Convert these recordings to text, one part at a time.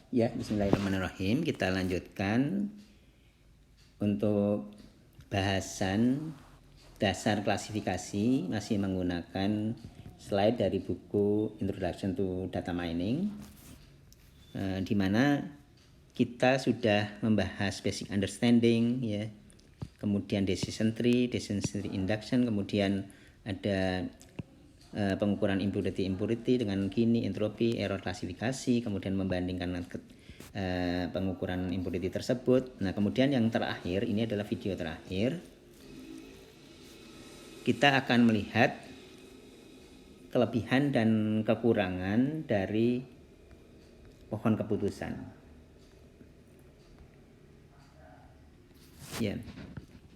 Ya, bismillahirrahmanirrahim. Kita lanjutkan untuk bahasan dasar klasifikasi masih menggunakan slide dari buku Introduction to Data Mining, di mana kita sudah membahas basic understanding, ya, kemudian decision tree induction, kemudian ada pengukuran impurity dengan Gini, entropi, error klasifikasi, kemudian membandingkan pengukuran impurity tersebut. Nah, kemudian yang terakhir, ini adalah video terakhir, kita akan melihat kelebihan dan kekurangan dari pohon keputusan. Ya,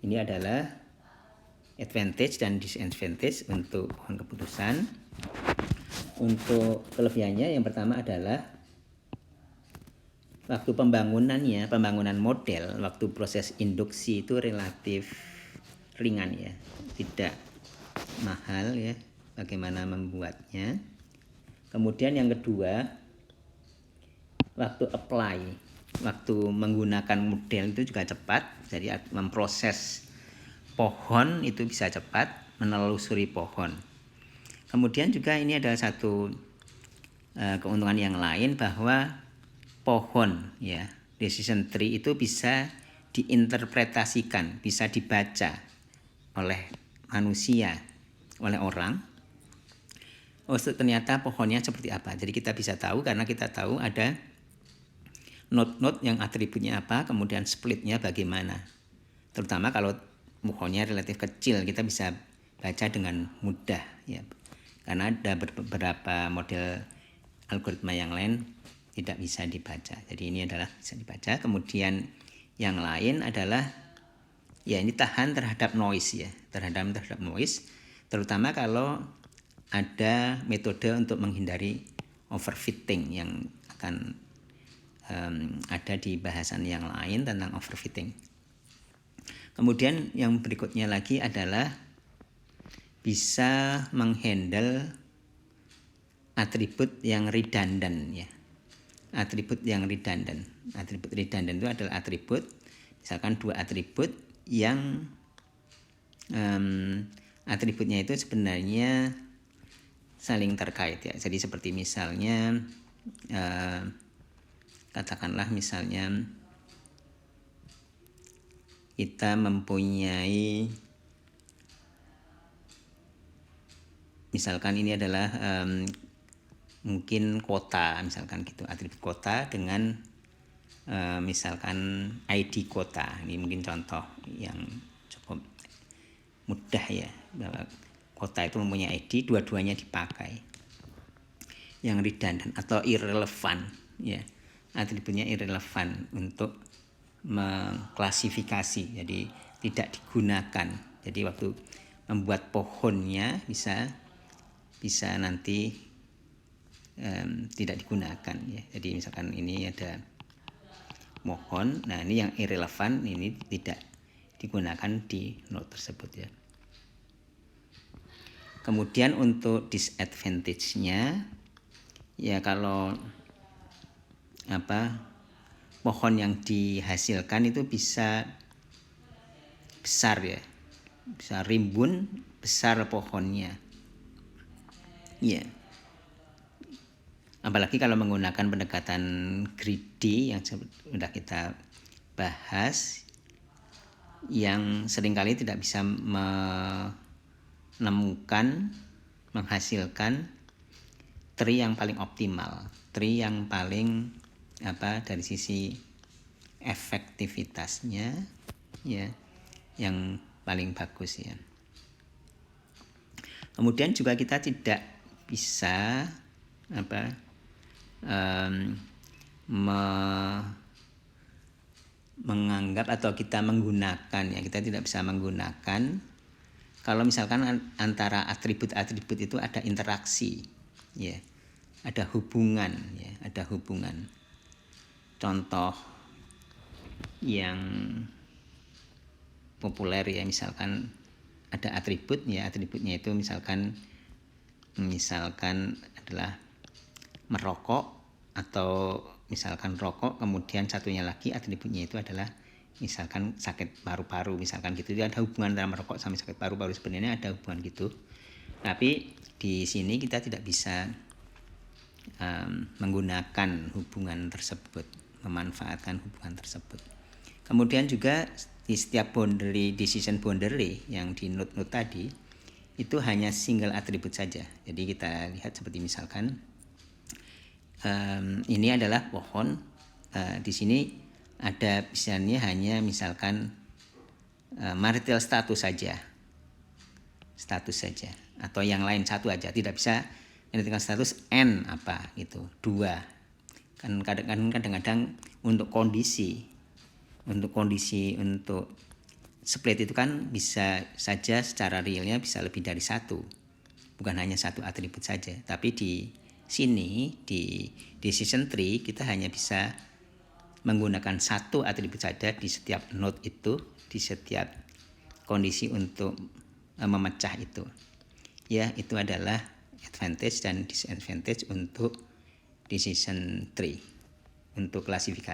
ini adalah advantage dan disadvantage untuk pohon keputusan. Untuk kelebihannya, yang pertama adalah waktu pembangunan model, waktu proses induksi itu relatif ringan, ya, tidak mahal, ya, bagaimana membuatnya. Kemudian yang kedua, waktu apply, waktu menggunakan model itu juga cepat, jadi memproses pohon itu bisa cepat, menelusuri pohon. Kemudian juga ini adalah satu keuntungan yang lain, bahwa pohon, ya, decision tree itu bisa diinterpretasikan, bisa dibaca oleh manusia, oleh orang. Oh, ternyata pohonnya seperti apa. Jadi kita bisa tahu karena kita tahu ada node-node yang atributnya apa, kemudian splitnya bagaimana. Terutama kalau pohonnya relatif kecil, kita bisa baca dengan mudah, ya. Karena ada beberapa model algoritma yang lain tidak bisa dibaca. Jadi ini adalah bisa dibaca. Kemudian yang lain adalah, ya, ini tahan terhadap noise, ya, terhadap noise, terutama kalau ada metode untuk menghindari overfitting yang akan ada di bahasan yang lain tentang overfitting. Kemudian yang berikutnya lagi adalah bisa menghandle atribut yang redundant, ya. Atribut yang redundant. Atribut redundant itu adalah atribut, misalkan dua atribut yang atributnya itu sebenarnya saling terkait, ya. Jadi seperti misalnya katakanlah misalnya kita mempunyai, misalkan ini adalah mungkin kota, misalkan gitu, atribut kota dengan misalkan ID kota. Ini mungkin contoh yang cukup mudah, ya, bahwa kota itu mempunyai ID, dua-duanya dipakai. Yang redundant atau irrelevant, ya, atributnya irrelevant untuk mengklasifikasi, jadi tidak digunakan. Jadi waktu membuat pohonnya bisa nanti tidak digunakan, ya. Jadi misalkan ini ada pohon, nah ini yang irrelevant, ini tidak digunakan di node tersebut, ya. Kemudian untuk disadvantage-nya, ya, kalau pohon yang dihasilkan itu bisa besar, ya, bisa rimbun besar pohonnya, ya. Apalagi kalau menggunakan pendekatan greedy yang sudah kita bahas, yang seringkali tidak bisa menemukan, menghasilkan tree yang paling optimal, tree yang paling dari sisi efektivitasnya, ya, yang paling bagus, ya. Kemudian juga kita tidak bisa menganggap atau kita menggunakan, ya, kita tidak bisa menggunakan kalau misalkan antara atribut-atribut itu ada interaksi, ya, ada hubungan, ya, ada hubungan. Contoh yang populer, ya, misalkan ada atribut, ya, atributnya itu misalkan adalah merokok, atau misalkan rokok, kemudian satunya lagi atributnya itu adalah misalkan sakit paru-paru, misalkan gitu. Jadi ada hubungan antara merokok sama sakit paru-paru, sebenarnya ada hubungan gitu. Tapi di sini kita tidak bisa menggunakan hubungan tersebut, memanfaatkan hubungan tersebut. Kemudian juga di setiap boundary, decision boundary yang di note-note tadi itu hanya single atribut saja. Jadi kita lihat seperti misalkan ini adalah pohon, di sini ada misalnya hanya misalkan marital status saja, atau yang lain satu aja, tidak bisa marital status n apa gitu, 2. Kan kadang-kadang untuk kondisi untuk split itu kan bisa saja secara realnya bisa lebih dari satu, bukan hanya satu atribut saja. Tapi di sini di decision tree kita hanya bisa menggunakan satu atribut saja di setiap node itu, di setiap kondisi untuk memecah itu. Ya, itu adalah advantage dan disadvantage untuk decision tree, untuk klasifikasi.